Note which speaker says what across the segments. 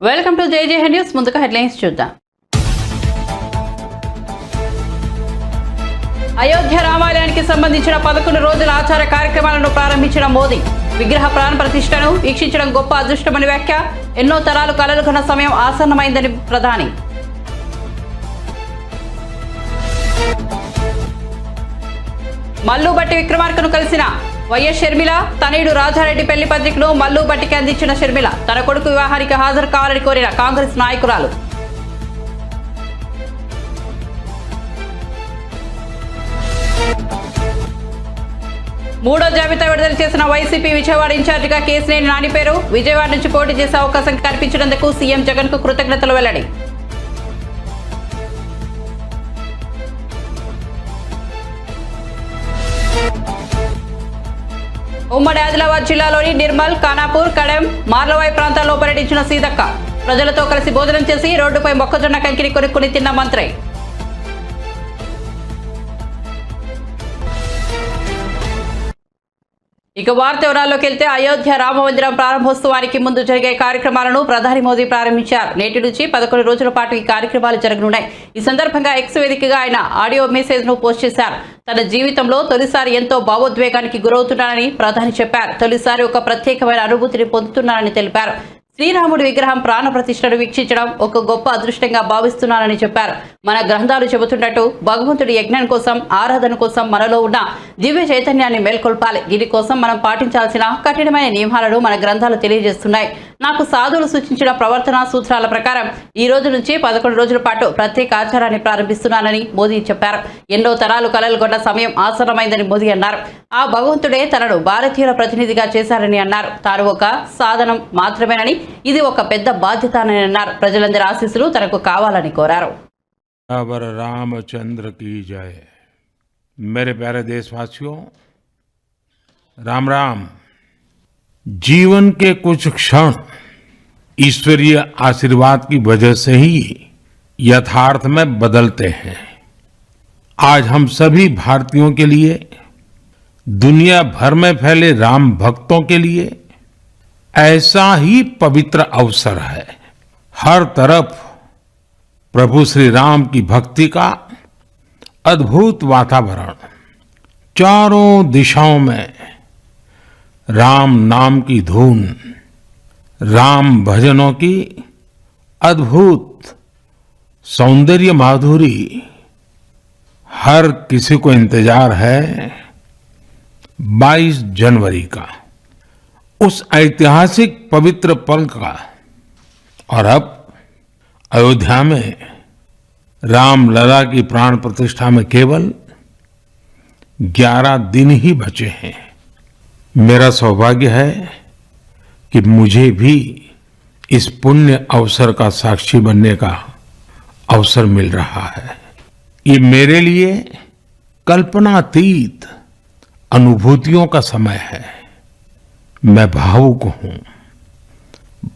Speaker 1: Welcome to జేజేహెడ్ news. ముందుగా headlines చూద్దాం. అయోధ్య రామాలయానికి సంబంధించిన 11 రోజుల ఆచార కార్యక్రమాలను ప్రారంభించిన మోదీ. విగ్రహ ప్రాణ ప్రతిష్టను వీక్షించడం గొప్ప అదృష్టమని వ్యాఖ్య. ఎన్నో తరాలు కలలు కన్న సమయం ఆసన్నమైందని ప్రధాని. మల్లు బట్టి విక్రమార్కను కలిసిన వైఎస్ షర్మిల. తనయుడు రాజారెడ్డి పెళ్లి పత్రికను మల్లు బట్టికి అందించిన షర్మిల తన కొడుకు వివాహానికి హాజరు కావాలని కోరిన కాంగ్రెస్ నాయకురాలు. మూడో జాబితా విడుదల చేసిన వైసీపీ విజయవాడ ఇన్ఛార్జిగా కేశినేని నాని పేరు. విజయవాడ నుంచి పోటీ చేసే అవకాశం కల్పించినందుకు సీఎం జగన్ కు కృతజ్ఞతలు వెల్లడి. ఉమ్మడి ఆదిలాబాద్ జిల్లాలోని నిర్మల్, ఖానాపూర్, కడెం, మార్లవాయి ప్రాంతాల్లో పర్యటించిన సీతక్క. ప్రజలతో కలిసి భోజనం చేసి రోడ్డుపై మొక్కజొన్న కంకిని కొనుక్కుని తిన్న మంత్రి. ఇక వార్త వివరాల్లోకి వెళ్తే అయోధ్య రామమందిరం ప్రారంభోత్సవానికి ముందు జరిగే కార్యక్రమాలను ప్రధాని మోదీ ప్రారంభించారు. నేటి నుంచి 11 రోజుల పాటు ఈ కార్యక్రమాలు జరగనున్నాయి. ఈ సందర్భంగా ఎక్స్ వేదికగా ఆయన ఆడియో మెసేజ్ ను పోస్ట్ చేశారు. తన జీవితంలో తొలిసారి ఎంతో భావోద్వేగానికి గురవుతున్నానని ప్రధాని చెప్పారు. తొలిసారి ఒక ప్రత్యేకమైన అనుభూతిని పొందుతున్నానని తెలిపారు. శ్రీరాముడి విగ్రహం ప్రాణ ప్రతిష్టను వీక్షించడం ఒక గొప్ప అదృష్టంగా భావిస్తున్నానని చెప్పారు. మన గ్రంథాలు చెబుతున్నట్టు భగవంతుడి యజ్ఞం కోసం, ఆరాధన కోసం మనలో ఉన్న దివ్య చైతన్యాన్ని మేల్కొల్పాలి. దీనికోసం మనం పాటించాల్సిన కఠినమైన నియమాలను మన గ్రంథాలు తెలియజేస్తున్నాయి. నాకు సాధువులు సూచించిన ప్రవర్తనా సూత్రాల ప్రకారం ఈ రోజు నుంచి 11 రోజుల పాటు ప్రత్యేక ఆచారాన్ని ప్రారంభిస్తున్నానని మోదీ చెప్పారు. ఎన్నో తరాలు కలలు కొన్న సమయం ఆసన్నమైందని మోదీ అన్నారు. ఆ భగవంతుడే తనను భారతీయుల ప్రతినిధిగా చేశారని అన్నారు. తాను ఒక సాధనం మాత్రమేనని, ఇది ఒక పెద్ద బాధ్యత అని అన్నారు. ప్రజలందరి ఆశీస్సులు తనకు కావాలని కోరారు.
Speaker 2: रामचंद्र की जय। मेरे प्यारे देशवासियों, राम राम। जीवन के कुछ क्षण ईश्वरीय आशीर्वाद की वजह से ही यथार्थ में बदलते हैं। आज हम सभी भारतीयों के लिए, दुनिया भर में फैले राम भक्तों के लिए ऐसा ही पवित्र अवसर है। हर तरफ प्रभु श्री राम की भक्ति का अद्भुत वातावरण, चारों दिशाओं में राम नाम की धुन, राम भजनों की अद्भुत सौंदर्य माधुरी। हर किसी को इंतजार है 22 जनवरी का, उस ऐतिहासिक पवित्र पल का। और अब अयोध्या में रामलला की प्राण प्रतिष्ठा में केवल 11 दिन ही बचे हैं। मेरा सौभाग्य है कि मुझे भी इस पुण्य अवसर का साक्षी बनने का अवसर मिल रहा है। ये मेरे लिए कल्पनातीत अनुभूतियों का समय है। मैं भावुक हूं,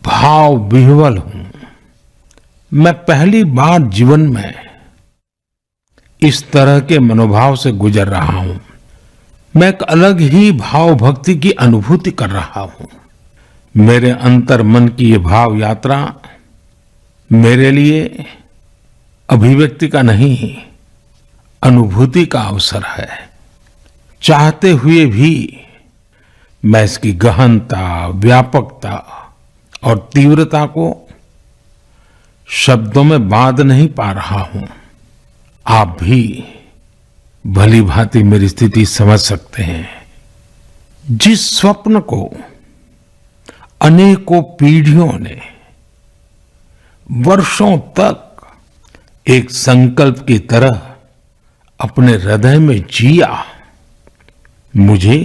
Speaker 2: भाव विह्वल हूं। मैं पहली बार जीवन में इस तरह के मनोभाव से गुजर रहा हूं। मैं एक अलग ही भाव भक्ति की अनुभूति कर रहा हूं। मेरे अंतर मन की ये भाव यात्रा मेरे लिए अभिव्यक्ति का नहीं, अनुभूति का अवसर है। चाहते हुए भी मैं इसकी गहनता, व्यापकता और तीव्रता को शब्दों में बांध नहीं पा रहा हूं। आप भी भली भांति मेरी स्थिति समझ सकते हैं। जिस स्वप्न को अनेकों पीढ़ियों ने वर्षों तक एक संकल्प की तरह अपने हृदय में जिया, मुझे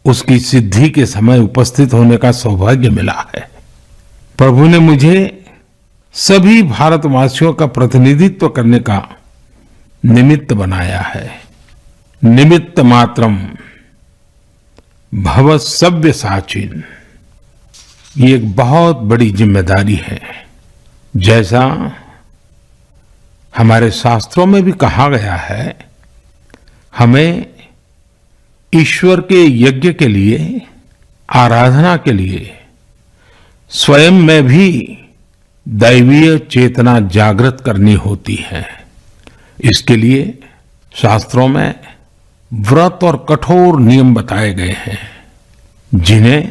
Speaker 2: उसकी सिद्धि के समय उपस्थित होने का सौभाग्य मिला है। प्रभु ने मुझे सभी भारतवासियों का प्रतिनिधित्व करने का निमित्त बनाया है। निमित्त मात्रम भव सव्य साचिन। ये एक बहुत बड़ी जिम्मेदारी है। जैसा हमारे शास्त्रों में भी कहा गया है, हमें ईश्वर के यज्ञ के लिए, आराधना के लिए स्वयं में भी दैवीय चेतना जागृत करनी होती है। इसके लिए शास्त्रों में व्रत और कठोर नियम बताए गए हैं, जिन्हें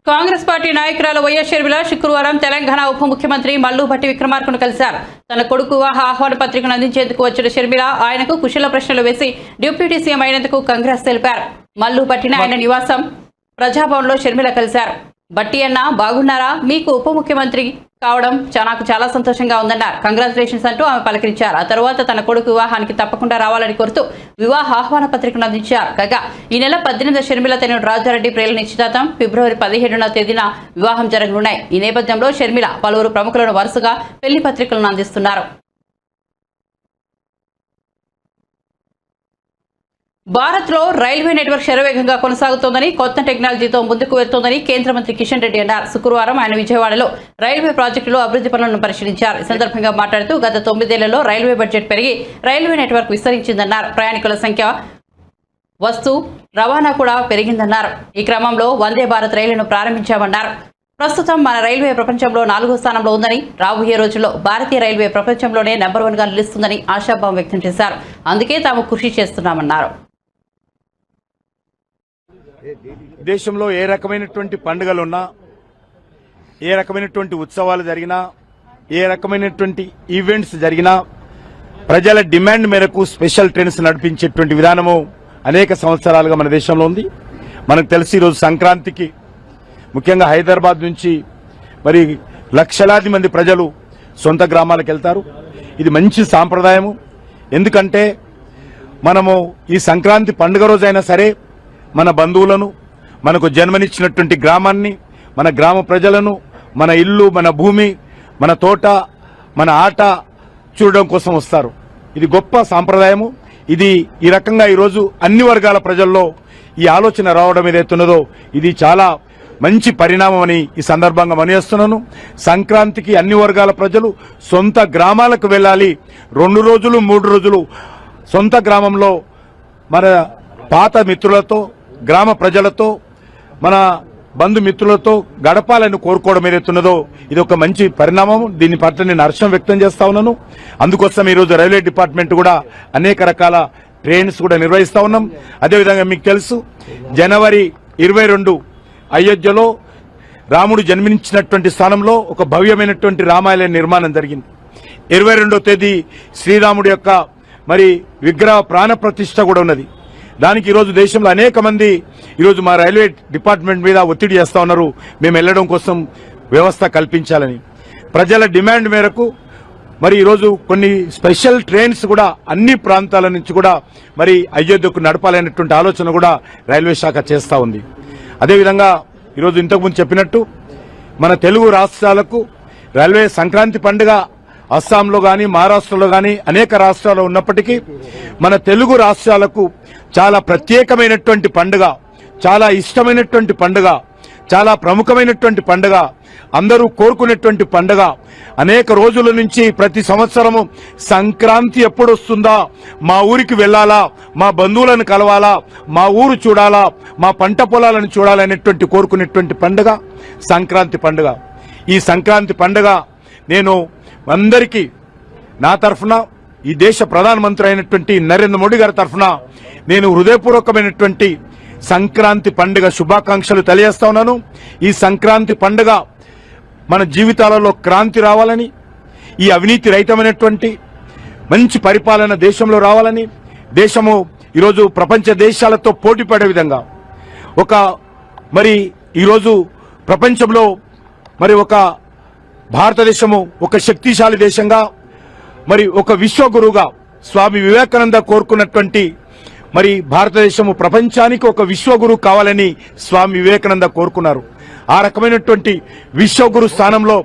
Speaker 1: కాంగ్రెస్ పార్టీ నాయకురాలు వైఎస్ షర్మిల శుక్రవారం తెలంగాణ ఉప ముఖ్యమంత్రి మల్లు భట్టి విక్రమార్కను కలిశారు. తన కొడుకు వివాహ ఆహ్వాన పత్రికను అందించేందుకు వచ్చిన షర్మిల ఆయనకు కుశల ప్రశ్నలు వేసి డిప్యూటీ సీఎం అయినందుకు కంగ్రెస్ తెలిపారు. మల్లు భట్టిని ఆయన నివాసం ప్రజాభవన్లో షర్మిల కలిశారు. భట్టి అన్న బాగున్నారా, మీకు ఉప ముఖ్యమంత్రి కావడం నాకు చాలా సంతోషంగా ఉందన్నారు. కంగ్రాచులేషన్స్ అంటూ ఆమె పలకరించారు. ఆ తర్వాత తన కొడుకు వివాహానికి తప్పకుండా రావాలని కోరుతూ వివాహ ఆహ్వాన పత్రికను అందించారు. కాగా ఈ నెల 18 షర్మిల తనయుడు రాజారెడ్డి ప్రియుల నిశ్చితార్థం, ఫిబ్రవరి 17న తేదీన వివాహం జరగనున్నాయి. ఈ నేపథ్యంలో షర్మిల పలువురు ప్రముఖులను వరుసగా పెళ్లి పత్రికలను అందిస్తున్నారు. భారత్లో రైల్వే నెట్వర్క్ శరవేగంగా కొనసాగుతోందని, కొత్త టెక్నాలజీతో ముందుకు వెళ్తోందని కేంద్ర మంత్రి కిషన్ రెడ్డి అన్నారు. శుక్రవారం ఆయన విజయవాడలో రైల్వే ప్రాజెక్టులో అభివృద్ధి పనులను పరిశీలించారు. ఈ సందర్భంగా మాట్లాడుతూ గత 9 ఏళ్లలో రైల్వే బడ్జెట్ పెరిగి రైల్వే నెట్వర్క్ విస్తరించిందన్నారు. ప్రయాణికుల సంఖ్య, వస్తు రవాణా కూడా పెరిగిందన్నారు. ఈ క్రమంలో వందే భారత్ రైలును ప్రారంభించామన్నారు. ప్రస్తుతం మన రైల్వే ప్రపంచంలో 4వ స్థానంలో ఉందని, రాబోయే రోజుల్లో భారతీయ రైల్వే ప్రపంచంలోనే నెంబర్ 1గా నిలుస్తుందని ఆశాభావం వ్యక్తం చేశారు. అందుకే తాము కృషి చేస్తున్నామన్నారు.
Speaker 3: దేశంలో ఏ రకమైనటువంటి పండుగలున్నా, ఏ రకమైనటువంటి ఉత్సవాలు జరిగినా, ఏ రకమైనటువంటి ఈవెంట్స్ జరిగినా ప్రజల డిమాండ్ మేరకు స్పెషల్ ట్రైన్స్ నడిపించేటువంటి విధానము అనేక సంవత్సరాలుగా మన దేశంలో ఉంది. మనకు తెలిసి ఈరోజు సంక్రాంతికి ముఖ్యంగా హైదరాబాద్ నుంచి మరి లక్షలాది మంది ప్రజలు సొంత గ్రామాలకు వెళ్తారు. ఇది మంచి సాంప్రదాయము. ఎందుకంటే మనము ఈ సంక్రాంతి పండుగ రోజైనా సరే మన బంధువులను, మనకు జన్మనిచ్చినటువంటి గ్రామాన్ని, మన గ్రామ ప్రజలను, మన ఇల్లు, మన భూమి, మన తోట, మన ఆట చూడడం కోసం వస్తారు. ఇది గొప్ప సాంప్రదాయము. ఇది ఈ రకంగా ఈరోజు అన్ని వర్గాల ప్రజల్లో ఈ ఆలోచన రావడం ఏదైతున్నదో ఇది చాలా మంచి పరిణామం అని ఈ సందర్భంగా మనయేస్తున్నాను. సంక్రాంతికి అన్ని వర్గాల ప్రజలు సొంత గ్రామాలకు వెళ్ళాలి. 2 రోజులు 3 రోజులు సొంత గ్రామంలో మన పాత మిత్రులతో, గ్రామ ప్రజలతో, మన బంధుమిత్రులతో గడపాలని కోరుకోవడం ఏదైతున్నదో ఇది ఒక మంచి పరిణామం. దీని పట్ల నేను హర్షం వ్యక్తం చేస్తా ఉన్నాను. అందుకోసం ఈరోజు రైల్వే డిపార్ట్మెంట్ కూడా అనేక రకాల ట్రైన్స్ కూడా నిర్వహిస్తా ఉన్నాం. అదేవిధంగా మీకు తెలుసు, జనవరి 22 అయోధ్యలో రాముడు జన్మించినటువంటి స్థానంలో ఒక భవ్యమైనటువంటి రామాలయ నిర్మాణం జరిగింది. 22వ తేదీ శ్రీరాముడి యొక్క మరి విగ్రహ ప్రాణ ప్రతిష్ఠ కూడా ఉన్నది. దానికి ఈరోజు దేశంలో అనేక మంది ఈరోజు మా రైల్వే డిపార్ట్మెంట్ మీద ఒత్తిడి చేస్తా ఉన్నారు, మేము వెళ్లడం కోసం వ్యవస్థ కల్పించాలని. ప్రజల డిమాండ్ మేరకు మరి ఈరోజు కొన్ని స్పెషల్ ట్రైన్స్ కూడా అన్ని ప్రాంతాల నుంచి కూడా మరి అయోధ్యకు నడపాలనేటువంటి ఆలోచన కూడా రైల్వే శాఖ చేస్తా ఉంది. అదేవిధంగా ఈరోజు ఇంతకుముందు చెప్పినట్టు మన తెలుగు రాష్ట్రాలకు రైల్వే సంక్రాంతి పండుగ అస్సాంలో గాని, మహారాష్ట్రలో గాని అనేక రాష్ట్రాల్లో ఉన్నప్పటికీ మన తెలుగు రాష్ట్రాలకు చాలా ప్రత్యేకమైనటువంటి పండుగ, చాలా ఇష్టమైనటువంటి పండుగ, చాలా ప్రముఖమైనటువంటి పండుగ, అందరూ కోరుకునేటువంటి పండుగ. అనేక రోజుల నుంచి ప్రతి సంవత్సరము సంక్రాంతి ఎప్పుడు వస్తుందా, మా ఊరికి వెళ్లాలా, మా బంధువులను కలవాలా, మా ఊరు చూడాలా, మా పంట పొలాలను చూడాలనేటువంటి కోరుకునేటువంటి పండుగ సంక్రాంతి పండుగ. ఈ సంక్రాంతి పండుగ నేను అందరికీ నా తరఫున, ఈ దేశ ప్రధానమంత్రి అయినటువంటి నరేంద్ర మోడీ గారి తరఫున నేను హృదయపూర్వకమైనటువంటి సంక్రాంతి పండుగ శుభాకాంక్షలు తెలియజేస్తా ఉన్నాను. ఈ సంక్రాంతి పండుగ మన జీవితాలలో క్రాంతి రావాలని, ఈ అవినీతి రహితమైనటువంటి మంచి పరిపాలన దేశంలో రావాలని, దేశము ఈరోజు ప్రపంచ దేశాలతో పోటీ పడే విధంగా మరి ఈరోజు ప్రపంచంలో మరి భారతదేశము ఒక శక్తిశాలి దేశంగా, మరి ఒక విశ్వగురువుగా స్వామి వివేకానంద కోరుకున్నటువంటి మరి భారతదేశము ప్రపంచానికి ఒక విశ్వగురు కావాలని స్వామి వివేకానంద కోరుకున్నారు. ఆ రకమైనటువంటి విశ్వగురు స్థానంలో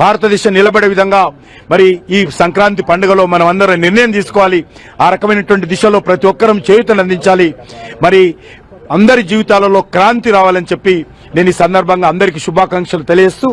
Speaker 3: భారతదేశం నిలబడే విధంగా మరి ఈ సంక్రాంతి పండుగలో మనం అందరం నిర్ణయం తీసుకోవాలి. ఆ రకమైనటువంటి దిశలో ప్రతి ఒక్కరం చేయూతను అందించాలి. మరి అందరి జీవితాలలో క్రాంతి రావాలని చెప్పి నేను ఈ సందర్భంగా అందరికీ శుభాకాంక్షలు తెలియజేస్తూ,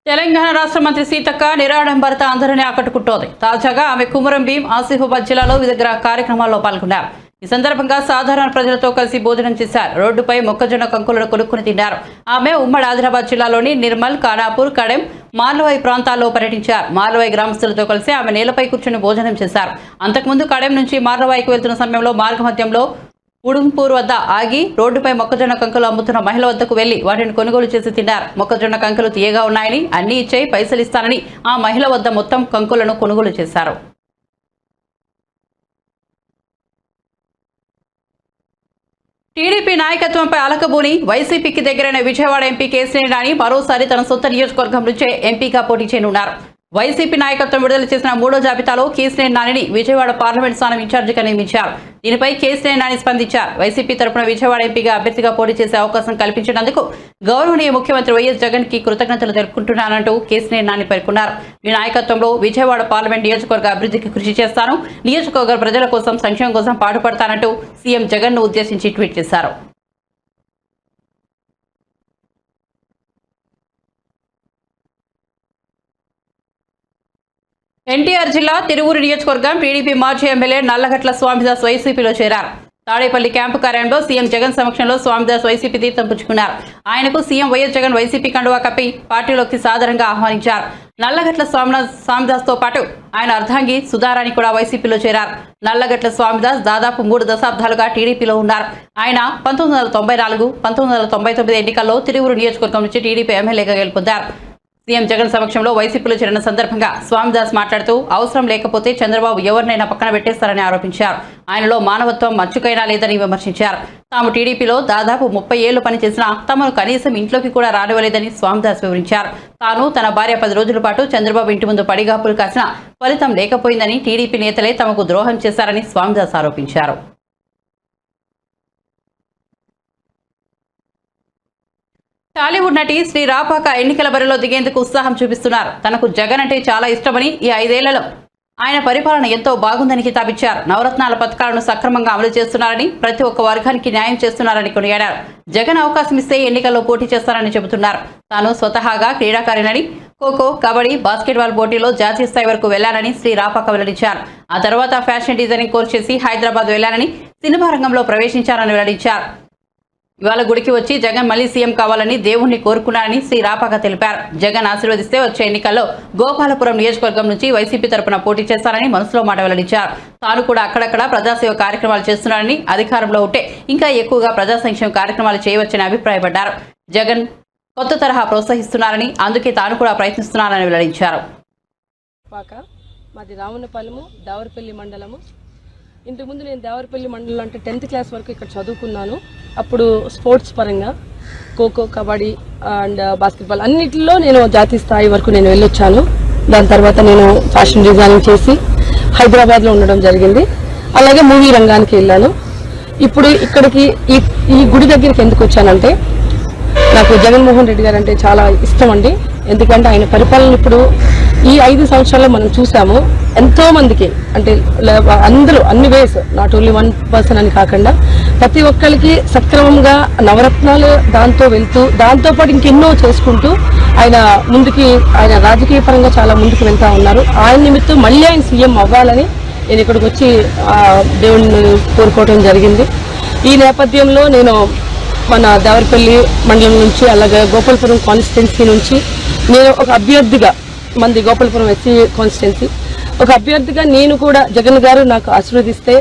Speaker 1: తెలంగాణ రాష్ట్ర మంత్రి సీతక్క నిరాడంబరత అందరినీ ఆకట్టుకుంటోంది. తాజాగా ఆమె కుమరం భీం, ఆసిఫాబాద్ జిల్లాలో వివిధ కార్యక్రమాల్లో పాల్గొన్నారు. ఈ సందర్భంగా సాధారణ ప్రజలతో కలిసి భోజనం చేశారు. రోడ్డుపై మొక్కజొన్న కంకులను కొనుక్కుని తిన్నారు. ఆమె ఉమ్మడి ఆదిలాబాద్ జిల్లాలోని నిర్మల్, ఖానాపూర్, కడెం, మార్లవాయి ప్రాంతాల్లో పర్యటించారు. మార్లవాయి గ్రామస్తులతో కలిసి ఆమె నేలపై కూర్చుని భోజనం చేశారు. అంతకుముందు కడెం నుంచి మార్లవాయికి వెళ్తున్న సమయంలో మార్గమధ్యంలో ఉడుంపూర్ వద్ద ఆగి రోడ్డుపై మొక్కజొన్న కంకులు అమ్ముతున్న మహిళ వద్దకు వెళ్లి వాటిని కొనుగోలు చేసి తిన్నారు. మొక్కజొన్న కంకులు తీయగా ఉన్నాయని, అన్ని ఇచ్చేయి పైసలు ఇస్తానని ఆ మహిళ వద్ద మొత్తం కంకులను కొనుగోలు చేశారు. టీడీపీ నాయకత్వంపై అలకబూని వైసీపీకి దగ్గరైన విజయవాడ ఎంపీ కేసీఆర్ నాని మరోసారి తన సొంత నియోజకవర్గం నుంచే ఎంపీగా పోటీ చేయనున్నారు. వైసీపీ నాయకత్వం విడుదల చేసిన 3వ జాబితాలో కేసీఆర్ నానిని విజయవాడ పార్లమెంట్ స్థానం ఇన్ఛార్జిగా నియమించారు. దీనిపై కేసీఆర్ నాని స్పందించారు. వైసీపీ తరపున విజయవాడ ఎంపీగా అభ్యర్థిగా పోటీ చేసే అవకాశం కల్పించినందుకు గౌరవనీయ ముఖ్యమంత్రి వైఎస్ జగన్ కి కృతజ్ఞతలు తెలుపుకుంటున్నానంటూ కేసీఆర్ నాని పేర్కొన్నారు. మీ నాయకత్వంలో విజయవాడ పార్లమెంట్ నియోజకవర్గ అభివృద్ధికి కృషి చేస్తాను, నియోజకవర్గ ప్రజల కోసం, సంక్షేమం కోసం పాటుపడతానంటూ సీఎం జగన్ ను ఉద్దేశించి ట్వీట్ చేశారు. ఎన్టీఆర్ జిల్లా తిరువూరు నియోజకవర్గం టీడీపీ మాజీ ఎమ్మెల్యే నల్లగట్ల స్వామిదాస్ వైసీపీలో చేరారు. తాడేపల్లి క్యాంపు కార్యాలయంలో సీఎం జగన్ సమక్షంలో స్వామిదాస్ వైసీపీ తీర్థం పుచ్చుకున్నారు. ఆయనకు సీఎం వైఎస్ జగన్ వైసీపీ కండువా కప్పి పార్టీలోకి సాదరంగా ఆహ్వానించారు. నల్లగట్ల స్వామిదాస్ తో పాటు ఆయన అర్ధాంగి సుధారాణి కూడా వైసీపీలో చేరారు. నల్లగట్ల స్వామిదాస్ దాదాపు 3 దశాబ్దాలుగా టీడీపీలో ఉన్నారు. ఆయన 1994, 1999 ఎన్నికల్లో తిరువూరు నియోజకవర్గం నుంచి టీడీపీ ఎమ్మెల్యేగా గెలుపొందారు. సీఎం జగన్ సమక్షంలో వైసీపీలో చేరిన సందర్భంగా స్వామిదాస్ మాట్లాడుతూ అవసరం లేకపోతే చంద్రబాబు ఎవరినైనా పక్కన పెట్టేస్తారని ఆరోపించారు. ఆయనలో మానవత్వం మచ్చుకైనా లేదని విమర్శించారు. తాము టీడీపీలో దాదాపు 30 ఏళ్లు పనిచేసినా తమను కనీసం ఇంట్లోకి కూడా రానివ్వలేదని స్వామిదాస్ వివరించారు. తాను తన భార్య 10 రోజుల పాటు చంద్రబాబు ఇంటి ముందు పడిగాపులు కాసిన ఫలితం లేకపోయిందని, టీడీపీ నేతలే తమకు ద్రోహం చేశారని స్వామిదాస్ ఆరోపించారు. టాలీవుడ్ నటి శ్రీ రాపాక ఎన్నికల బరిలో దిగేందుకు ఉత్సాహం చూపిస్తున్నారు. తనకు జగన్ అంటే చాలా ఇష్టమని, ఈ 5 ఏళ్లలో ఆయన పరిపాలన ఎంతో బాగుందని కితాబిచ్చారు. నవరత్నాల పథకాలను సక్రమంగా అమలు చేస్తున్నారని, ప్రతి ఒక్క వర్గానికి న్యాయం చేస్తున్నారని కొనియాడారు. జగన్ అవకాశం ఇస్తే ఎన్నికల్లో పోటీ చేస్తారని చెబుతున్నారు. తాను స్వతహాగా క్రీడాకారినని, ఖోఖో, కబడ్డీ, బాస్కెట్బాల్ పోటీలో జాతీయ స్థాయి వరకు వెళ్లానని శ్రీ రాపాక వెల్లడించారు. ఆ తర్వాత ఫ్యాషన్ డిజైనింగ్ కోర్సు చేసి హైదరాబాద్ వెళ్లానని, సినిమా రంగంలో ప్రవేశించారని వెల్లడించారు. ఇవాళ గుడికి వచ్చి జగన్ మళ్లీ సీఎం కావాలని దేవుణ్ణి కోరుకున్నారని శ్రీ రాపాక తెలిపారు. జగన్ ఆశీర్వదిస్తే వచ్చే ఎన్నికల్లో గోపాలపురం నియోజకవర్గం నుంచి వైసీపీ తరపున పోటీ చేస్తారని మనసులో మాట వెల్లడించారు. తాను కూడా అక్కడక్కడ ప్రజాసేవ కార్యక్రమాలు చేస్తున్నారని, అధికారంలో ఉంటే ఇంకా ఎక్కువగా ప్రజా సంక్షేమ కార్యక్రమాలు చేయవచ్చని అభిప్రాయపడ్డారు. జగన్ కొత్త తరహా ప్రోత్సహిస్తున్నారని, అందుకే తాను కూడా ప్రయత్నిస్తున్నారని వెల్లడించారు.
Speaker 4: మాది రామన్నపాలెము, దేవరపల్లి మండలము. ఇంతకుముందు నేను దేవరపల్లి మండలం అంటే 10th క్లాస్ వరకు ఇక్కడ చదువుకున్నాను. అప్పుడు స్పోర్ట్స్ పరంగా ఖోఖో, కబడ్డీ అండ్ బాస్కెట్బాల్ అన్నిటిలో నేను జాతీయ స్థాయి వరకు నేను వెళ్ళొచ్చాను. దాని తర్వాత నేను ఫ్యాషన్ డిజైనింగ్ చేసి హైదరాబాద్లో ఉండడం జరిగింది. అలాగే మూవీ రంగానికి వెళ్ళాను. ఇప్పుడు ఇక్కడికి ఈ గుడి దగ్గరికి ఎందుకు వచ్చానంటే, నాకు జగన్మోహన్ రెడ్డి గారు అంటే చాలా ఇష్టం అండి. ఎందుకంటే ఆయన పరిపాలన ఇప్పుడు ఈ 5 సంవత్సరాల్లో మనం చూసాము. ఎంతో మందికి అంటే అందరూ అన్ని వేస్, నాట్ ఓన్లీ 1 పర్సన్ అని కాకుండా ప్రతి ఒక్కరికి సక్రమంగా నవరత్నాలు దాంతో వెళ్తూ, దాంతోపాటు ఇంకెన్నో చేసుకుంటూ ఆయన ముందుకి, ఆయన రాజకీయ పరంగా చాలా ముందుకు వెళ్తా ఉన్నారు. ఆయన నిమిత్తం మళ్ళీ ఆయన సీఎం అవ్వాలని నేను ఇక్కడికి వచ్చి దేవుడిని కోరుకోవడం జరిగింది. ఈ నేపథ్యంలో నేను మన దేవరపల్లి మండలం నుంచి, అలాగే గోపాలపురం కాన్స్టిట్యున్సీ నుంచి నేను ఒక అభ్యర్థిగా, మంది గోపాలపురం ఎస్సీ కాన్స్టిట్యున్సీ, ఒక అభ్యర్థిగా నేను కూడా జగన్ గారు నాకు ఆశీర్వదిస్తే,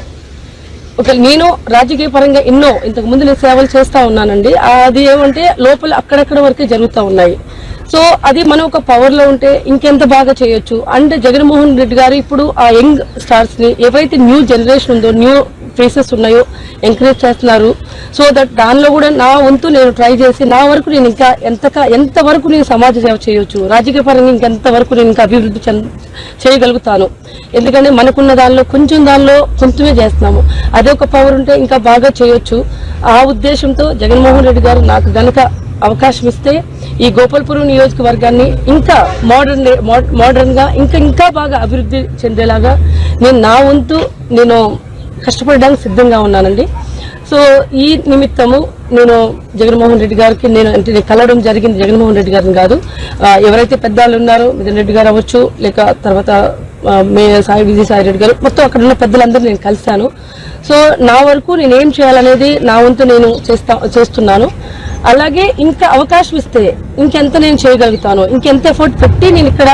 Speaker 4: నేను రాజకీయ పరంగా ఎన్నో ఇంతకు ముందు నేను సేవలు చేస్తూ ఉన్నానండి. అది ఏమంటే లోపల అక్కడక్కడ వరకే జరుగుతూ ఉన్నాయి. సో అది మనం ఒక పవర్లో ఉంటే ఇంకెంత బాగా చేయొచ్చు. అండ్ జగన్మోహన్ రెడ్డి గారు ఇప్పుడు ఆ యంగ్ స్టార్స్ని, ఏవైతే న్యూ జనరేషన్ ఉందో, న్యూ ఫేసెస్ ఉన్నాయో ఎంకరేజ్ చేస్తున్నారు. సో దట్ దానిలో కూడా నా వంతు నేను ట్రై చేసి, నా వరకు నేను ఇంకా ఎంతవరకు నేను సమాజ సేవ చేయొచ్చు, రాజకీయ పరంగా ఇంకెంతవరకు నేను ఇంకా అభివృద్ధి చేయగలుగుతాను. ఎందుకంటే మనకున్న దానిలో కొంచెమే చేస్తున్నాము. అదే ఒక పవర్ ఉంటే ఇంకా బాగా చేయొచ్చు. ఆ ఉద్దేశంతో జగన్మోహన్ రెడ్డి గారు నాకు గనక అవకాశం ఇస్తే ఈ గోపాలపురం నియోజకవర్గాన్ని ఇంకా మోడర్న్ గా ఇంకా బాగా అభివృద్ధి చెందేలాగా నేను నా వంతు నేను కష్టపడడానికి సిద్ధంగా ఉన్నానండి. సో ఈ నిమిత్తము నేను జగన్మోహన్ రెడ్డి గారికి నేను కలవడం జరిగింది. జగన్మోహన్ రెడ్డి గారిని కాదు, ఎవరైతే పెద్దవాళ్ళు ఉన్నారో మిథున్ రెడ్డి గారు అవ్వచ్చు, లేక తర్వాత మేయర్ విజయసాయి రెడ్డి గారు, మొత్తం అక్కడ ఉన్న పెద్దలందరూ నేను కలిశాను. సో నా వరకు నేను ఏం చేయాలనేది నా వంతు నేను చేస్తున్నాను. అలాగే ఇంకా అవకాశం ఇస్తే ఇంకెంత నేను చేయగలుగుతాను, ఇంకెంత ఎఫర్ట్ పెట్టి నేను ఇక్కడ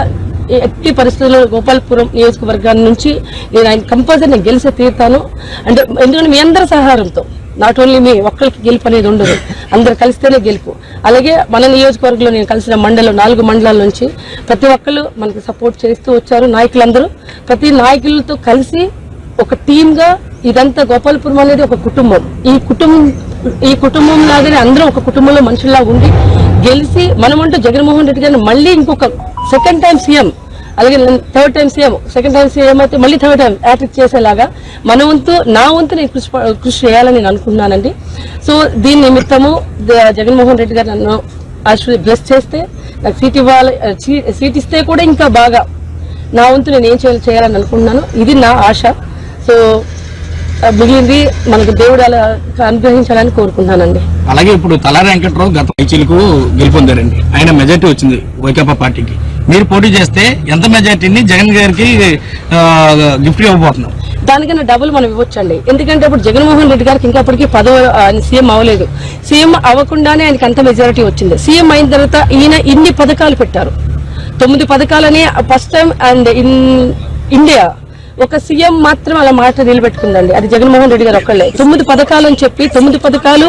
Speaker 4: ఎట్టి పరిస్థితుల్లో గోపాలపురం నియోజకవర్గాన్ని నుంచి నేను ఆయన కంపల్సరీ నేను గెలిచి తీరుతాను. అంటే ఎందుకంటే మీ అందరి సహారంతో, నాట్ ఓన్లీ మీ ఒక్కరికి గెలుపు అనేది ఉండదు, అందరు కలిస్తేనే గెలుపు. అలాగే మన నియోజకవర్గంలో నేను కలిసిన 4 మండలాల నుంచి ప్రతి ఒక్కరు మనకి సపోర్ట్ చేస్తూ వచ్చారు. నాయకులందరూ ప్రతి నాయకులతో కలిసి ఒక టీమ్గా ఇదంతా గోపాలపురం అనేది ఒక కుటుంబం. ఈ కుటుంబం లాగానే అందరూ ఒక కుటుంబంలో మనుషుల్లా ఉండి గెలిచి మనమంటూ జగన్మోహన్ రెడ్డి గారిని మళ్ళీ ఇంకొక సెకండ్ టైం సీఎం, అలాగే third time CM, second time CM అయితే మళ్ళీ థర్డ్ టైం యాట్రిక్ చేసేలాగా నా వంతు నేను కృషి చేయాలని నేను అనుకుంటున్నానండి. సో దీని నిమిత్తము జగన్మోహన్ రెడ్డి గారు నన్ను బ్లెస్ చేస్తే నాకు సీట్ ఇస్తే కూడా ఇంకా బాగా నా వంతు నేను ఏం చేయాలని అనుకుంటున్నాను. ఇది నా ఆశ. సో మిగిలింది మనకు దేవుడు అలా అనుగ్రహించాలని కోరుకుంటున్నానండి.
Speaker 5: అలాగే ఇప్పుడు తలారి వెంకట్రావు గత ఐచీలకు గెలుపొందారండి. ఆయన మెజార్టీ వచ్చింది వైకాపా పార్టీకి. మీరు పోటీ చేస్తే ఎంత మెజార్టీని జగన్ గారికి గిఫ్ట్ ఇవ్వబోతున్నారు?
Speaker 4: దానికన్నా డబుల్ మనం ఇవ్వచ్చండి. ఎందుకంటే ఇప్పుడు జగన్మోహన్ రెడ్డి గారికి ఇంకా అప్పటికి సీఎం అవ్వలేదు. సీఎం అవ్వకుండానే ఆయనకి అంత మెజారిటీ వచ్చింది. సీఎం అయిన తర్వాత ఈయన ఇన్ని పథకాలు పెట్టారు, 9 పథకాలని first time and in India ఒక సీఎం మాత్రం అలా మాట నిలబెట్టుకుందండి, అది జగన్మోహన్ రెడ్డి గారు ఒక్కళ్ళే. 9 పథకాలు అని చెప్పి 9 పథకాలు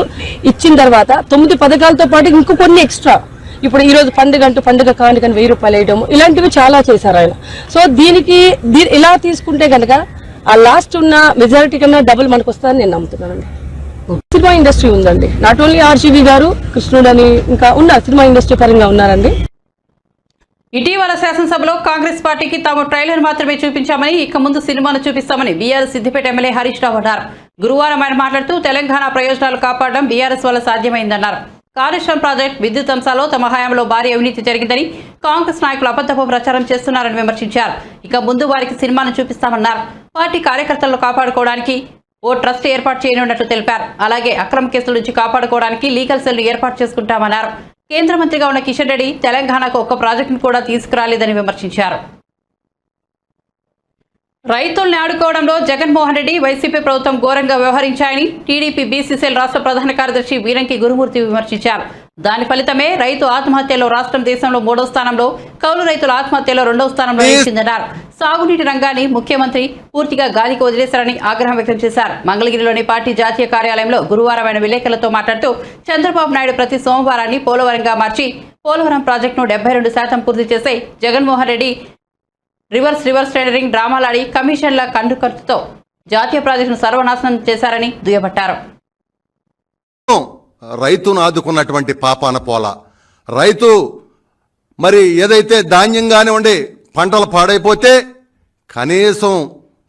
Speaker 4: ఇచ్చిన తర్వాత 9 పథకాలతో పాటు ఇంకో కొన్ని ఎక్స్ట్రా, ఇప్పుడు ఈ రోజు పండుగ కానుకని 1000 రూపాయలు వేయడం, ఇలాంటివి చాలా చేశారు ఆయన. సో ఇలా తీసుకుంటే కనుక ఆ లాస్ట్ ఉన్న మెజారిటీ కన్నా డబుల్ మనకు వస్తుందని నేను నమ్ముతున్నానండి. సినిమా ఇండస్ట్రీ ఉందండి, నాట్ ఓన్లీ ఆర్జీవి గారు, కృష్ణుడు అని ఇంకా ఉన్న సినిమా ఇండస్ట్రీ పరంగా ఉన్నారండి.
Speaker 1: ఇటీవల శాసనసభలో కాంగ్రెస్ పార్టీకి తాము ట్రైలర్ మాత్రమే చూపించామని, ఇక ముందు సినిమాను చూపిస్తామని బీఆర్ఎస్ సిద్దిపేట ఎమ్మెల్యే హరీష్ రావు అన్నారు. గురువారం ఆయన మాట్లాడుతూ తెలంగాణ ప్రయోజనాలు కాపాడడం బీఆర్ఎస్ వల్ల సాధ్యమైందన్నారు. కాళేశ్వరం ప్రాజెక్టు విద్యుత్ అంశాల్లో తమ హయాంలో భారీ అవినీతి జరిగిందని కాంగ్రెస్ నాయకులు అబద్ధపు ప్రచారం చేస్తున్నారని విమర్శించారు. ఇక ముందు వారికి సినిమాను చూపిస్తామన్నారు. పార్టీ కార్యకర్తలను కాపాడుకోవడానికి ఓ ట్రస్ట్ ఏర్పాటు చేయనున్నట్లు తెలిపారు. అలాగే అక్రమ కేసుల నుంచి కాపాడుకోవడానికి లీగల్ సెల్ ఏర్పాటు చేసుకుంటామన్నారు. కేంద్ర మంత్రిగా ఉన్న కిషన్ రెడ్డి తెలంగాణకు ఒక్క ప్రాజెక్టును కూడా తీసుకురాలేదని విమర్శించారు. రైతుల్ని ఆడుకోవడంలో జగన్మోహన్ రెడ్డి, వైసీపీ ప్రభుత్వం ఘోరంగా వ్యవహరించాయని టీడీపీ బీసీసీఎల్ రాష్ట్ర ప్రధాన కార్యదర్శి వీరంకి గురుమూర్తి విమర్శించారు. దాని ఫలితమే రైతు ఆత్మహత్యలో రాష్ట్రం దేశంలో 3వ స్థానంలో, కౌలు రైతుల ఆత్మహత్యలో 2వ స్థానంలో నిలిచిందన్నారు. సాగునీటి రంగాన్ని ముఖ్యమంత్రి పూర్తిగా గాలికి వదిలేశారని ఆగ్రహం వ్యక్తం చేశారు. మంగళగిరిలోని పార్టీ జాతీయ కార్యాలయంలో గురువారం ఆయన విలేకరులతో మాట్లాడుతూ చంద్రబాబు నాయుడు ప్రతి సోమవారాన్ని పోలవరంగా మార్చి పోలవరం ప్రాజెక్టును 72% పూర్తి చేసే జగన్మోహన్ రెడ్డి రివర్స్ టెండరింగ్ డ్రామాలాడి కమిషన్ల కండుకర్తుతో జాతీయ ప్రాజెక్టును సర్వనాశనం చేశారని దుయ్యబట్టారు.
Speaker 6: రైతును ఆదుకున్నటువంటి పాపాన పోల రైతు మరి ఏదైతే ధాన్యం కానివ్వండి పంటలు పాడైపోతే కనీసం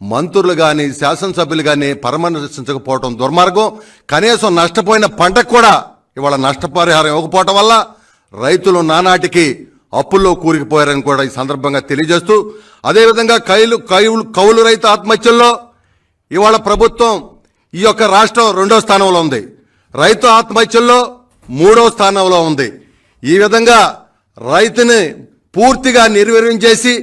Speaker 6: మంత్రులు కానీ శాసనసభ్యులు కానీ పరామర్శించకపోవడం దుర్మార్గం. కనీసం నష్టపోయిన పంటకు కూడా ఇవాళ నష్టపరిహారం ఇవ్వకపోవటం వల్ల రైతులు నానాటికి అప్పుల్లో కూరుకుపోయారని కూడా ఈ సందర్భంగా తెలియజేస్తూ, అదేవిధంగా కౌలు రైతు ఆత్మహత్యల్లో ఇవాళ ప్రభుత్వం ఈ యొక్క రాష్ట్రం 2వ స్థానంలో ఉంది, రైతు ఆత్మహత్యల్లో 3వ స్థానంలో ఉంది. ఈ విధంగా రైతుని పూర్తిగా నిర్వీర్యం చేసి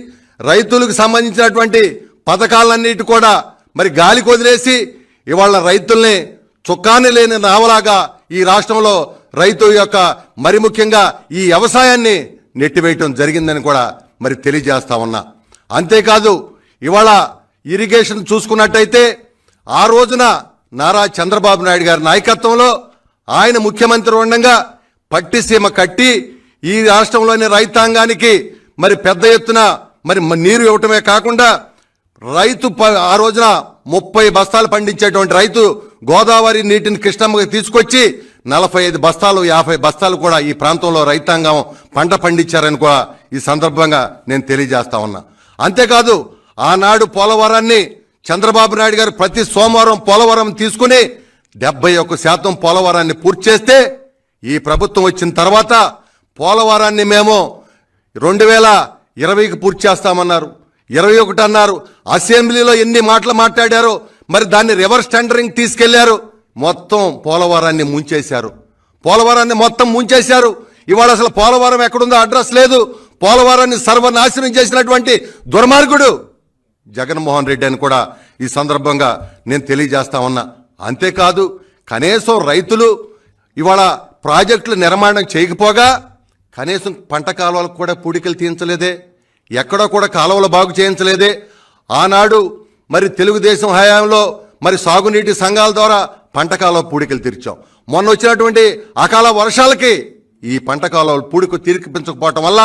Speaker 6: రైతులకు సంబంధించినటువంటి పథకాలన్నిటి కూడా మరి గాలికి వదిలేసి ఇవాళ రైతుల్ని చుక్కాని లేని నావలాగా ఈ రాష్ట్రంలో రైతు యొక్క మరి ముఖ్యంగా ఈ వ్యవసాయాన్ని నెట్టివేయటం జరిగిందని కూడా మరి తెలియజేస్తా ఉన్నా. అంతేకాదు ఇవాళ ఇరిగేషన్ చూసుకున్నట్టయితే ఆ రోజున నారా చంద్రబాబు నాయుడు గారి నాయకత్వంలో ఆయన ముఖ్యమంత్రి ఉండగా పట్టిసీమ కట్టి ఈ రాష్ట్రంలోని రైతాంగానికి మరి పెద్ద ఎత్తున మరి నీరు ఇవ్వటమే కాకుండా రైతు ఆ రోజున 30 బస్తాలు పండించేటువంటి రైతు గోదావరి నీటిని కృష్ణమ్మకి తీసుకొచ్చి 45 బస్తాలు 50 బస్తాలు కూడా ఈ ప్రాంతంలో రైతాంగం పంట పండించారని కూడా ఈ సందర్భంగా నేను తెలియజేస్తా ఉన్నా. అంతేకాదు ఆనాడు పోలవరాన్ని చంద్రబాబు నాయుడు గారు ప్రతి సోమవారం పోలవరం తీసుకుని 71% పోలవరాన్ని పూర్తి చేస్తే ఈ ప్రభుత్వం వచ్చిన తర్వాత పోలవరాన్ని మేము 2020కి పూర్తి చేస్తామన్నారు, 21 అన్నారు. అసెంబ్లీలో ఎన్ని మాటలు మాట్లాడారో మరి దాన్ని రివర్స్ టెండరింగ్ తీసుకెళ్లారు, మొత్తం పోలవరాన్ని ముంచేశారు. ఇవాళ అసలు పోలవరం ఎక్కడుందో అడ్రస్ లేదు. పోలవరాన్ని సర్వనాశనం చేసినటువంటి దుర్మార్గుడు జగన్మోహన్ రెడ్డి అని కూడా ఈ సందర్భంగా నేను తెలియజేస్తా ఉన్నా. అంతేకాదు కనీసం రైతులు ఇవాళ ప్రాజెక్టులు నిర్మాణం చేయకపోగా కనీసం పంట కాలువలకు కూడా పూడికలు తీయించలేదే, ఎక్కడో కూడా కాలువలు బాగు చేయించలేదే. ఆనాడు మరి తెలుగుదేశం హయాంలో మరి సాగునీటి సంఘాల ద్వారా పంట కాలువ పూడికలు తీర్చాం. మొన్న వచ్చినటువంటి అకాల వర్షాలకి ఈ పంట కాలువలు పూడిక తీర్చిపించకపోవటం వల్ల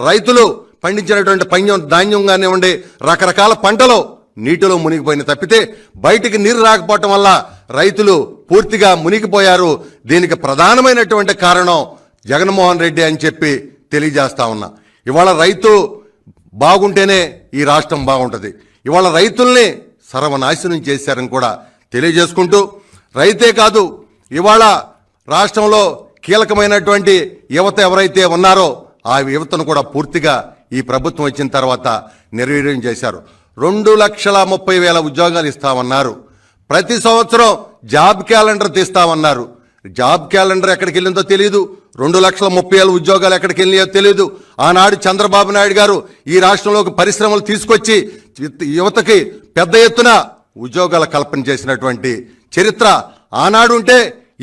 Speaker 6: రైతులు పండించినటువంటి ధాన్యం కానివ్వండి రకరకాల పంటలు నీటిలో మునిగిపోయిన తప్పితే బయటికి నీరు రాకపోవటం వల్ల రైతులు పూర్తిగా మునిగిపోయారు. దీనికి ప్రధానమైనటువంటి కారణం జగన్మోహన్ రెడ్డి అని చెప్పి తెలియజేస్తా ఉన్నా. ఇవాళ రైతు బాగుంటేనే ఈ రాష్ట్రం బాగుంటుంది. ఇవాళ రైతుల్ని సర్వనాశనం చేశారని కూడా తెలియజేసుకుంటూ, రైతే కాదు ఇవాళ రాష్ట్రంలో కీలకమైనటువంటి యువత ఎవరైతే ఉన్నారో ఆ యువతను కూడా పూర్తిగా ఈ ప్రభుత్వం వచ్చిన తర్వాత నిర్వీర్యం చేశారు. 2,30,000 ఉద్యోగాలు ఇస్తామన్నారు. ప్రతి సంవత్సరం జాబ్ క్యాలెండర్ తీస్తామన్నారు. జాబ్ క్యాలెండర్ ఎక్కడికి వెళ్ళిందో తెలియదు. 2,30,000 ఉద్యోగాలు ఎక్కడికి వెళ్ళినాయో తెలియదు. ఆనాడు చంద్రబాబు నాయుడు గారు ఈ రాష్ట్రంలోకి పరిశ్రమలు తీసుకొచ్చి యువతకి పెద్ద ఎత్తున ఉద్యోగాల కల్పన చేసినటువంటి చరిత్ర ఆనాడు ఉంటే,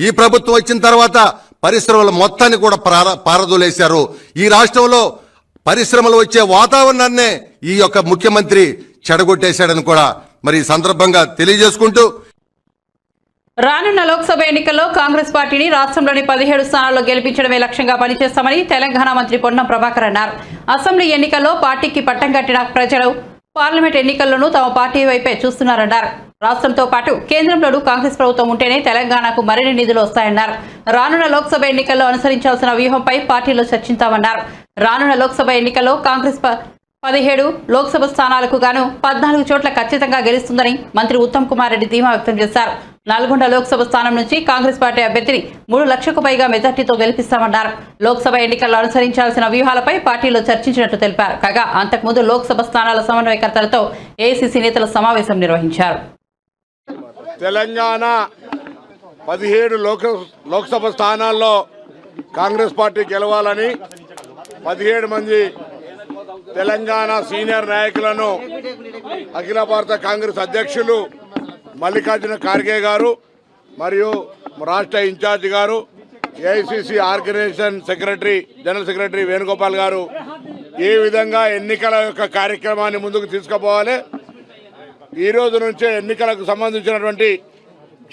Speaker 6: ఈ ప్రభుత్వం వచ్చిన తర్వాత పరిశ్రమల మొత్తాన్ని కూడా పారదోలేశారు. ఈ రాష్ట్రంలో పరిశ్రమలు వచ్చే వాతావరణాన్నే ఈ యొక్క ముఖ్యమంత్రి చెడగొట్టేశాడని కూడా మరి ఈ సందర్భంగా తెలియజేసుకుంటూ,
Speaker 1: రానున్న లోక్సభ ఎన్నికల్లో కాంగ్రెస్ పార్టీని రాష్ట్రంలోని 17 స్థానాల్లో గెలిపించడమే లక్ష్యంగా పనిచేస్తామని తెలంగాణ మంత్రి పొన్నం ప్రభాకర్ అన్నారు. అసెంబ్లీ ఎన్నికల్లో పార్టీకి పట్టం కట్టిన ప్రజలు పార్లమెంట్ ఎన్నికల్లోనూ తమ పార్టీ వైపే చూస్తున్నారన్నారు. రాష్ట్రంతో పాటు కేంద్రంలోనూ కాంగ్రెస్ ప్రభుత్వం ఉంటేనే తెలంగాణకు మరిన్ని నిధులు వస్తాయన్నారు. రానున్న లోక్సభ ఎన్నికల్లో అనుసరించాల్సిన వ్యూహంపై పార్టీలో చర్చించామన్నారు. రానున్న లోక్సభ ఎన్నికల్లో కాంగ్రెస్ 17 లోక్సభ స్థానాలకు గాను 14 చోట్ల ఖచ్చితంగా గెలుస్తుందని మంత్రి ఉత్తమ్ కుమార్ రెడ్డి ధీమా వ్యక్తం చేశారు. నల్గొండ లోక్సభ స్థానం నుంచి కాంగ్రెస్ పార్టీ అభ్యర్థిని 3 లక్షలకు పైగా మెజార్టీతో గెలిపిస్తామన్నారు. లోక్సభ ఎన్నికల్లో అనుసరించాల్సిన వ్యూహాలపై పార్టీలో చర్చించినట్టు తెలిపారు. కాగా అంతకుముందు లోక్సభ స్థానాల సమన్వయకర్తలతో ఏఐసీసీ నేతల సమావేశం నిర్వహించారు.
Speaker 7: తెలంగాణ 17 లోక్సభ స్థానాల్లో కాంగ్రెస్ పార్టీ గెలవాలని 17 మంది తెలంగాణ సీనియర్ నాయకులను అఖిల భారత కాంగ్రెస్ అధ్యక్షులు మల్లికార్జున ఖార్గే గారు మరియు రాష్ట్ర ఇన్ఛార్జ్ గారు, AICC organisation secretary general secretary Venugopal గారు ఏ విధంగా ఎన్నికల యొక్క కార్యక్రమాన్ని ముందుకు తీసుకుపోవాలి, ఈ రోజు నుంచే ఎన్నికలకు సంబంధించినటువంటి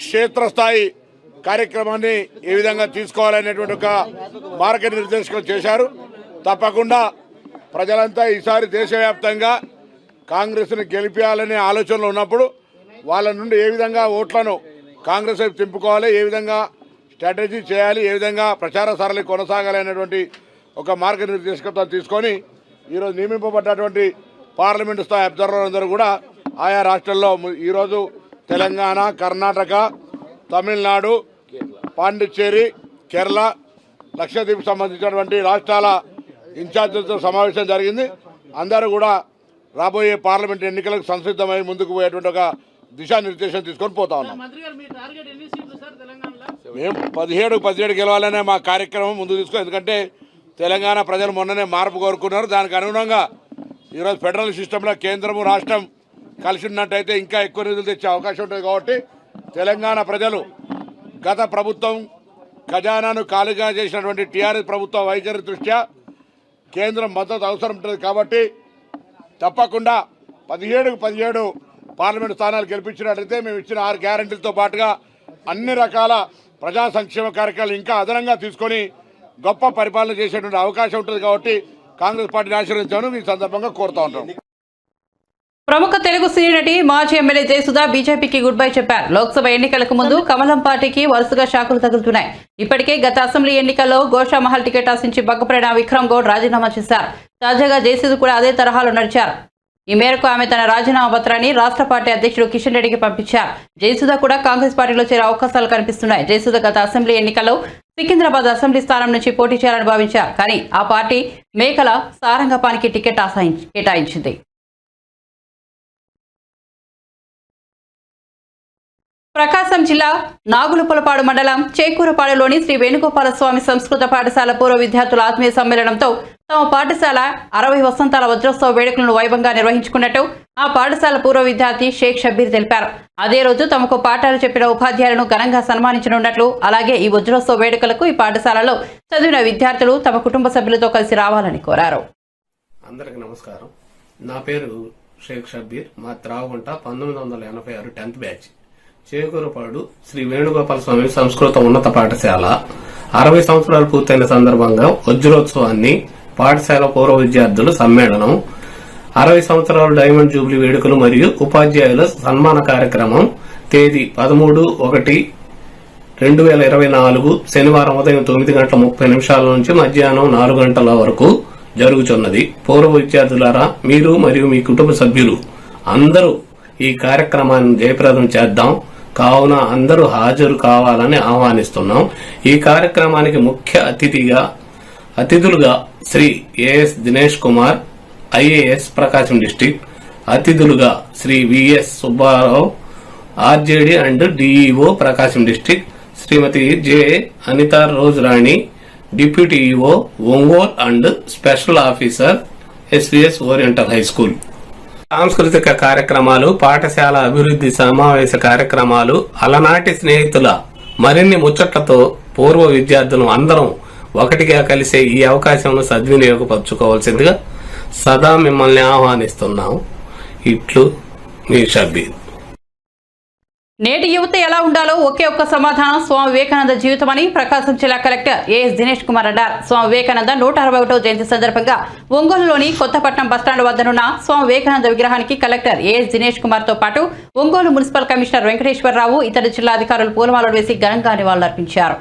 Speaker 7: క్షేత్రస్థాయి కార్యక్రమాన్ని ఏ విధంగా తీసుకోవాలనేటువంటి ఒక మార్గనిర్దేశకం చేశారు. తప్పకుండా ప్రజలంతా ఈసారి దేశవ్యాప్తంగా కాంగ్రెస్ని గెలిపించాలనే ఆలోచనలో ఉన్నప్పుడు వాళ్ళ నుండి ఏ విధంగా ఓట్లను కాంగ్రెస్ వైపు తింపుకోవాలి, ఏ విధంగా స్ట్రాటజీ చేయాలి, ఏ విధంగా ప్రచార సరళి కొనసాగాలి అనేటువంటి ఒక మార్గనిర్దేశకత్వం తీసుకొని ఈరోజు నియమింపబడ్డటువంటి పార్లమెంటు స్థాయి అబ్జర్వర్ అందరూ కూడా ఆయా రాష్ట్రాల్లో ఈరోజు తెలంగాణ, కర్ణాటక, తమిళనాడు, పాండిచ్చేరి, కేరళ, లక్షద్వీప్ సంబంధించినటువంటి రాష్ట్రాల ఇన్ఛార్జీలతో సమావేశం జరిగింది. అందరూ కూడా రాబోయే పార్లమెంట్ ఎన్నికలకు సంసిద్ధమై ముందుకు పోయేటువంటి ఒక దిశానిర్దేశం తీసుకొని పోతా ఉన్నాం. మేము 17 గెలవాలనే మా కార్యక్రమం ముందుకు తీసుకో, ఎందుకంటే తెలంగాణ ప్రజలు మొన్ననే మార్పు కోరుకున్నారు. దానికి అనుగుణంగా ఈరోజు ఫెడరల్ సిస్టంలో కేంద్రము రాష్ట్రం కలిసి ఉన్నట్టయితే ఇంకా ఎక్కువ నిధులు తెచ్చే అవకాశం ఉంటుంది. కాబట్టి తెలంగాణ ప్రజలు గత ప్రభుత్వం ఖజానాను ఖాళీగా చేసినటువంటి టీఆర్ఎస్ ప్రభుత్వ వైఖరి దృష్ట్యా కేంద్రం మద్దతు అవసరం ఉంటుంది. కాబట్టి తప్పకుండా 17 పార్లమెంటు స్థానాలు గెలిపించినట్లయితే మేము ఇచ్చిన 6 గ్యారంటీలతో పాటుగా అన్ని రకాల ప్రజా సంక్షేమ కార్యక్రమాలు ఇంకా అదనంగా తీసుకొని గొప్ప పరిపాలన చేసేటువంటి అవకాశం ఉంటుంది. కాబట్టి కాంగ్రెస్ పార్టీని ఆశీర్వదించాను ఈ సందర్భంగా కోరుతా ఉంటాం.
Speaker 1: ప్రముఖ తెలుగు సినీ నటి మాజీ ఎమ్మెల్యే జయసుధ బీజేపీకి గుడ్ బై చెప్పారు. లోక్సభ ఎన్నికలకు ముందు కమలం పార్టీకి వరుసగా షాకులు తగులుతున్నాయి. ఇప్పటికే గత అసెంబ్లీ ఎన్నికల్లో గోషామహల్ టికెట్ ఆశించి బగ్గపడిన విక్రమ్ గౌడ్ రాజీనామా చేశారు. తాజాగా జయసుధ కూడా అదే తరహాలో నడిచారు. ఈ మేరకు ఆమె తన రాజీనామా పత్రాన్ని రాష్ట్ర పార్టీ అధ్యక్షుడు కిషన్ రెడ్డికి పంపించారు. జయసుధ కూడా కాంగ్రెస్ పార్టీలో చేరే అవకాశాలు కనిపిస్తున్నాయి. జయసుధ గత అసెంబ్లీ ఎన్నికల్లో సికింద్రాబాద్ అసెంబ్లీ స్థానం నుంచి పోటీ చేయాలని భావించారు. కానీ ఆ పార్టీ మేకల సారంగపానికి టికెట్ కేటాయించింది. ప్రకాశం జిల్లా నాగులుపులపాడు మండలం చేకూరపాడులోని శ్రీ వేణుగోపాల స్వామి సంస్కృత పాఠశాల పూర్వ విద్యార్థుల ఆత్మీయ సమ్మేళనంతో తమ పాఠశాల 60 వసంతాల వజ్రోత్సవ వేడుకలను వైభవంగా నిర్వహించుకున్నట్టు ఆ పాఠశాల పూర్వ విద్యార్థి షేక్ షబ్బీర్ తెలిపారు. అదే రోజు తమకు పాఠాలు చెప్పిన ఉపాధ్యాయులను ఘనంగా సన్మానించనున్నట్లు, అలాగే ఈ వజ్రోత్సవ వేడుకలకు ఈ పాఠశాలలో చదివిన విద్యార్థులు తమ కుటుంబ సభ్యులతో కలిసి రావాలని కోరారు.
Speaker 8: అందరికి నమస్కారం. నా పేరు షేక్ షబ్బీర్. మా త్రాగుంట 1986 10th బ్యాచ్. చేకూరపాడు శ్రీ వేణుగోపాల స్వామి సంస్కృత ఉన్నత పాఠశాల 60 సంవత్సరాలు పూర్తయిన సందర్భంగా వజ్రోత్సవాన్ని, పాఠశాల పూర్వ విద్యార్థుల సమ్మేళనం, 60 సంవత్సరాలు డైమండ్ జూబ్లీ వేడుకలు మరియు ఉపాధ్యాయుల సన్మాన కార్యక్రమం తేదీ 13/1/2024 శనివారం ఉదయం 9:30 నుంచి మధ్యాహ్నం 4 గంటల వరకు జరుగుతున్నది. పూర్వ విద్యార్థులారా, మీరు మరియు మీ కుటుంబ సభ్యులు అందరూ ఈ కార్యక్రమాన్ని జయప్రదం చేద్దాం. కావున అందరూ హాజరు కావాలని ఆహ్వానిస్తున్నాం. ఈ కార్యక్రమానికి ముఖ్య అతిథులుగా Shri AS Dinesh Kumar, IAS Prakasam district, అతిథులుగా Shri VS Subbarao, RJD and DEO Prakasam district, Shrimati J Anitha Rose Rani, deputy EO Ongole and special officer SVS oriental high school. సాంస్కృతిక కార్యక్రమాలు, పాఠశాల అభివృద్ధి సమావేశ కార్యక్రమాలు, అలనాటి స్నేహితుల మరిన్ని ముచ్చట్లతో పూర్వ విద్యార్థులు అందరం ఒకటిగా కలిసే ఈ అవకాశంను సద్వినియోగపరచుకోవాల్సిందిగా సదా మిమ్మల్ని ఆహ్వానిస్తున్నాం. ఇట్లు మీ షబ్బీర్.
Speaker 1: నేటి యువత ఎలా ఉండాలో ఒకే ఒక్క సమాధానం స్వామి వివేకానంద జీవితమని ప్రకాశం జిల్లా కలెక్టర్ ఏఎస్ దినేష్ కుమార్ అన్నారు. స్వామి వివేకానంద 161వ జయంతి సందర్భంగా ఒంగోలులోని కొత్తపట్నం బస్టాండ్ వద్దనున్న స్వామి వివేకానంద విగ్రహానికి కలెక్టర్ ఏఎస్ దినేష్ కుమార్ తో పాటు ఒంగోలు మున్సిపల్ కమిషనర్ వెంకటేశ్వరరావు, ఇతర జిల్లా అధికారులు పూలమాలలు వేసి ఘనంగా నివాళులర్పించారు.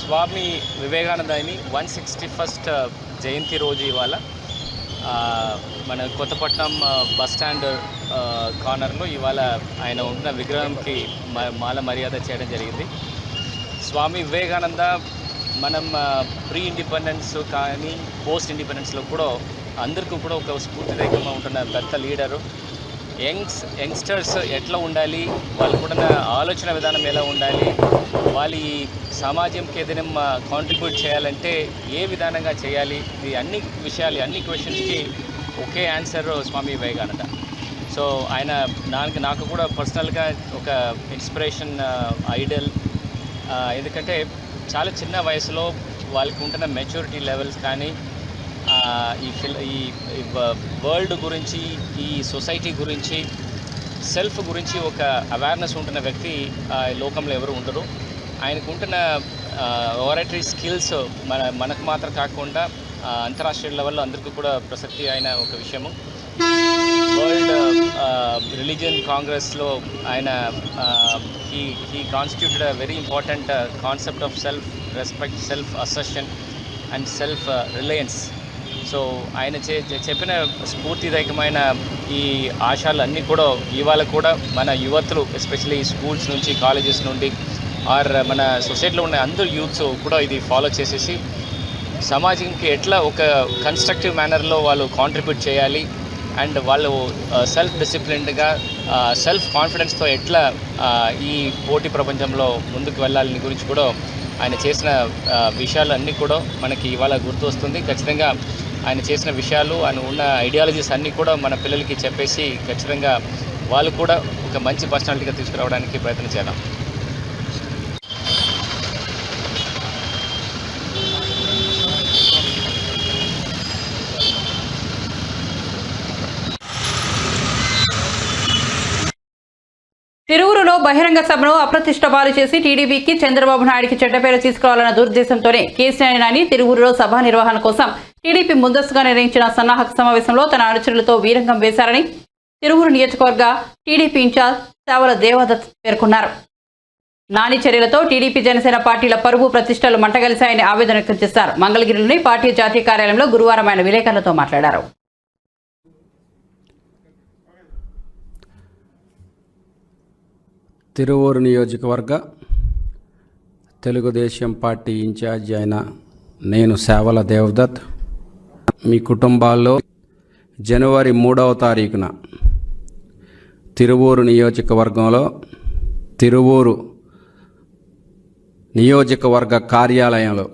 Speaker 9: స్వామి వివేకానందని 161st జయంతి రోజు ఇవాళ మన కొత్తపట్నం బస్టాండ్ కార్నర్లో ఇవాళ ఆయన ఉన్న విగ్రహంకి మాల మర్యాద చేయడం జరిగింది. స్వామి వివేకానంద మనం ప్రీ ఇండిపెండెన్స్ కానీ పోస్ట్ ఇండిపెండెన్స్లో కూడా అందరికీ కూడా ఒక స్ఫూర్తిదాయకంగా ఉంటున్న పెద్ద లీడరు. యంగ్స్టర్స్ ఎట్లా ఉండాలి, వాళ్ళు కూడా ఆలోచన విధానం ఎలా ఉండాలి, వాళ్ళు ఈ సమాజంకి ఏదైనా కాంట్రిబ్యూట్ చేయాలంటే ఏ విధానంగా చేయాలి, ఇది అన్ని విషయాలు, అన్ని క్వశ్చన్స్కి ఒకే ఆన్సర్ స్వామి వివేకానంద. సో ఆయన నాకు కూడా పర్సనల్గా ఒక ఇన్స్పిరేషన్, ఐడల్. ఎందుకంటే చాలా చిన్న వయసులో వాళ్ళకి ఉంటున్న మెచ్యూరిటీ లెవెల్స్ కానీ, ఈ వరల్డ్ గురించి, ఈ సొసైటీ గురించి, సెల్ఫ్ గురించి ఒక అవేర్నెస్ ఉంటున్న వ్యక్తి లోకంలో ఎవరు ఉండరు. ఆయనకు ఉంటున్న ఓరటరీ స్కిల్స్ మనకు మాత్రం కాకుండా అంతర్రాష్ట్రీయ లెవెల్లో అందరికీ కూడా ప్రసక్తి అయిన ఒక విషయము. వరల్డ్ రిలీజియన్ కాంగ్రెస్లో ఆయన he constituted a very important concept of self respect, self assertion and self Reliance. So ఆయన చెప్పిన స్ఫూర్తిదాయకమైన ఈ ఆశయాలన్నీ కూడా ఇవాళ కూడా మన యువతులు, ఎస్పెషల్లీ స్కూల్స్ నుంచి, కాలేజెస్ నుండి, ఆర్ మన సొసైటీలో ఉన్న అందరు యూత్స్ కూడా ఇది ఫాలో చేసేసి సమాజంకి ఎట్లా ఒక కన్స్ట్రక్టివ్ మేనర్లో వాళ్ళు కాంట్రిబ్యూట్ చేయాలి, అండ్ వాళ్ళు సెల్ఫ్ డిసిప్లిన్డ్గా, సెల్ఫ్ కాన్ఫిడెన్స్తో ఎట్లా ఈ పోటీ ప్రపంచంలో ముందుకు వెళ్ళాలని గురించి కూడా ఆయన చేసిన విషయాలన్నీ కూడా మనకి ఇవాళ గుర్తు వస్తుంది. ఖచ్చితంగా ఆయన చేసిన విషయాలు, ఆయన ఉన్న ఐడియాలజీస్ అన్నీ కూడా మన పిల్లలకి చెప్పేసి ఖచ్చితంగా వాళ్ళు కూడా ఒక మంచి పర్సనాలిటీగా తీసుకురావడానికి ప్రయత్నం చేద్దాం.
Speaker 1: తిరువురులో బహిరంగ సభను అప్రతిష్ట పాలు చేసి టీడీపీకి, చంద్రబాబు నాయుడికి చెడ్డ పేరు తీసుకురావాలన్న దురుద్దేశంతోనే కేసీఆర్ నాని తిరువురులో సభ నిర్వహణ కోసం టీడీపీ ముందస్తుగా నిర్వహించిన సన్నాహక సమావేశంలో తన అనుచరులతో వీరంగం వేశారని తిరువురు నియోజకవర్గ టీడీపీ ఇన్ఛార్జ్ సేవల దేవదత్ పేర్కొన్నారు. నాని చర్యలతో టీడీపీ, జనసేన పార్టీల పరువు ప్రతిష్టలు మంటగలిశాయని ఆవేదన వ్యక్తం చేశారు. మంగళగిరిలోని పార్టీ జాతీయ కార్యాలయంలో గురువారం ఆయన విలేకరులతో మాట్లాడారు.
Speaker 10: తిరువూరు నియోజకవర్గ తెలుగుదేశం పార్టీ ఇన్ఛార్జి అయిన నేను సేవల దేవదత్ మీ కుటుంబాల్లో జనవరి 3వ తారీఖున తిరువూరు నియోజకవర్గంలో తిరువూరు నియోజకవర్గ కార్యాలయంలో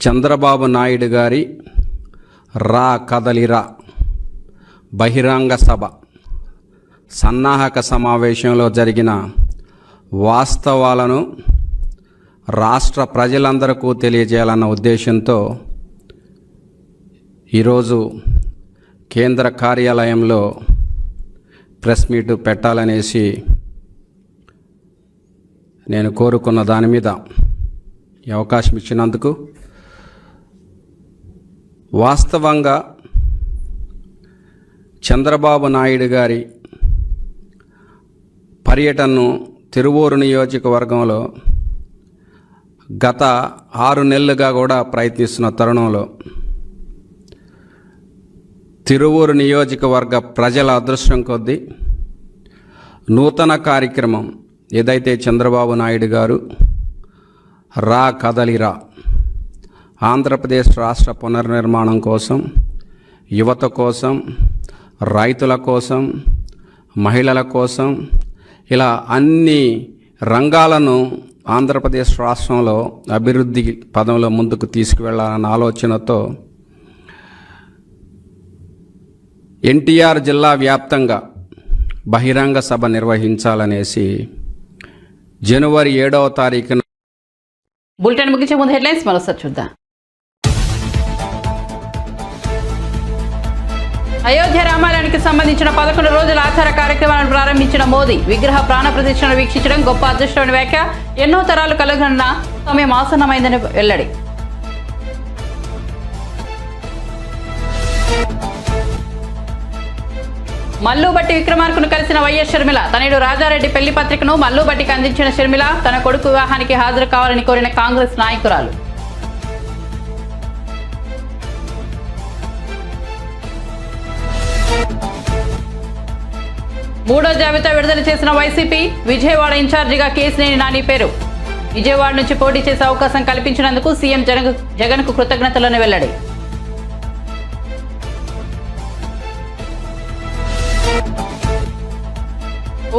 Speaker 10: చంద్రబాబు నాయుడు గారి రా కదలిరా బహిరంగ సభ సన్నాహక సమావేశంలో జరిగిన వాస్తవాలను రాష్ట్ర ప్రజలందరికీ తెలియజేయాలన్న ఉద్దేశంతో ఈరోజు కేంద్ర కార్యాలయంలో ప్రెస్ మీట్ పెట్టాలనేసి నేను కోరుకున్న దాని మీద ఈ అవకాశం ఇచ్చినందుకు వాస్తవంగా చంద్రబాబు నాయుడు గారి పర్యటనను తిరువూరు నియోజకవర్గంలో గత 6 నెలలుగా కూడా ప్రయత్నిస్తున్న తరుణంలో తిరువూరు నియోజకవర్గ ప్రజల అదృష్టం కొద్దీ నూతన కార్యక్రమం ఏదైతే చంద్రబాబు నాయుడు గారు రా కదలిరా ఆంధ్రప్రదేశ్ రాష్ట్ర పునర్నిర్మాణం కోసం, యువత కోసం, రైతుల కోసం, మహిళల కోసం, ఇలా అన్ని రంగాలను ఆంధ్రప్రదేశ్ రాష్ట్రంలో అభివృద్ధి పదంలో ముందుకు తీసుకువెళ్లాలన్న ఆలోచనతో ఎన్టీఆర్ జిల్లా వ్యాప్తంగా బహిరంగ సభ నిర్వహించాలనేసి జనవరి 7వ తారీఖున
Speaker 1: బులెటిన్ ముగించే ముందు హెడ్లైన్స్ మరోసారి చూద్దాం. అయోధ్య రామాలయానికి సంబంధించిన 11 రోజుల ఆచార కార్యక్రమాలను ప్రారంభించిన మోదీ విగ్రహ ప్రాణ ప్రతిష్టను వీక్షించడం గొప్ప అదృష్టమైన వ్యాఖ్య. ఎన్నో తరాలు కలగనున్న సమయం ఆసన్నమైందని వెల్లడి. మల్లుబట్టి విక్రమార్కను కలిసిన వైఎస్ షర్మిల. తనయుడు రాజారెడ్డి పెళ్లి పత్రికను మల్లుబట్టికి అందించిన షర్మిల తన కొడుకు వివాహానికి హాజరు కావాలని కోరిన కాంగ్రెస్ నాయకురాలు. మూడో జాబితా విడుదల చేసిన వైసీపీ. విజయవాడ ఇన్ఛార్జిగా కేశినేని నాని పేరు. విజయవాడ నుంచి పోటీ చేసే అవకాశం కల్పించినందుకు సీఎం జగన్కు కృతజ్ఞతలను వెల్లడి.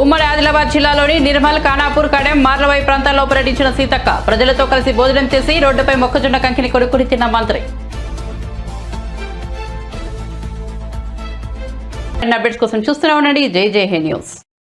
Speaker 1: ఉమ్మడి ఆదిలాబాద్ జిల్లాలోని నిర్మల్, ఖానాపూర్, కడెం, మార్లవాయి ప్రాంతాల్లో పర్యటించిన సీతక్క. ప్రజలతో కలిసి భోజనం చేసి రోడ్డుపై మొక్కజొన్న కంకిని కొనుక్కుని తిన్న మంత్రి. అప్డేట్స్ కోసం చూస్తూనే ఉండండి జై న్యూస్.